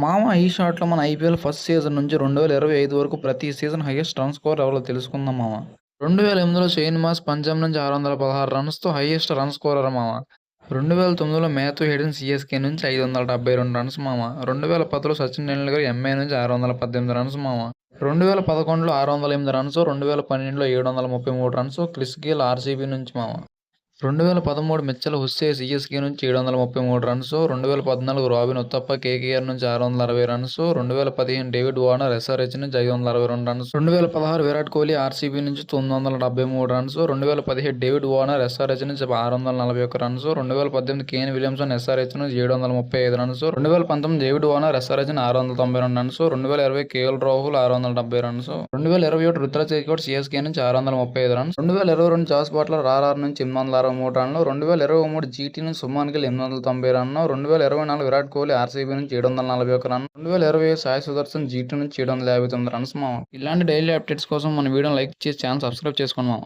మామ ఈ షార్ట్‌లో మన ఐపీఎల్ ఫస్ట్ సీజన్ నుంచి 2025 వరకు ప్రతి సీజన్ హైయెస్ట్ రన్ స్కోరర్ ఎవరో తెలుసుకుందాం మామ. 2008లో షేన్ మాస్ పంజాబ్ నుంచి 616 రన్స్‌తో హైయెస్ట్ రన్ స్కోరర్ మామ. 2009లో మాథ్యూ హేడెన్ సీఎస్‌కే నుంచి 572 రన్స్ మామ. 2010లో సచిన్ టెండూల్కర్ ఎంఐ నుంచి 618 రన్స్ మామ. 2011లో 608 రన్స్, 2012లో 733 రన్స్ క్రిస్ గేల్ ఆర్సీబీ నుంచి మామ. 2013 మిచెల్ హుస్సే సీఎస్‌కే నుంచి 733 రన్స్, 2014 రాబిన్ ఉతప్ప కేకేఆర్ నుంచి 660 రన్స్, 2015 డేవిడ్ వార్నర్ ఎస్ఆర్హెచ్ నుంచి 562 రన్స్, 2016 విరాట్ కోహ్లీ ఆర్సీబీ నుంచి 973 రన్స్, 2017 డేవిడ్ వార్నర్ ఎస్ఆర్హెచ్ నుంచి 641 రన్స్, 2018 కేన్ విలియమ్సన్ ఎస్ఆర్హెచ్ నుంచి 735 రన్స్, 2019 డేవిడ్ వార్నర్ ఎస్ఆర్హెచ్ నుంచి 692 runs, 2020 KL Rahul 670 runs, 2021 Ruturaj Gaikwad CSK నుంచి 635 రన్స్, 2022 జాస్ బట్లర్ ఆర్ఆర్ నుంచి 863 రన్లు, 2023 GT నుంచి సుమాన్ గిల్ 890 రన్లు, 2024 విరాట్ కోహ్లీ ఆర్సీబీ నుంచి 741 రన్, 2025 సాయి సుదర్శన్ జీటీ నుంచి 759 రన్స్ మామ. ఇలాంటి డైలీ అప్డేట్స్ కోసం మన వీడియోని లైక్ చేసి ఛానల్ సబ్స్క్రైబ్ చేసుకోండి మామ.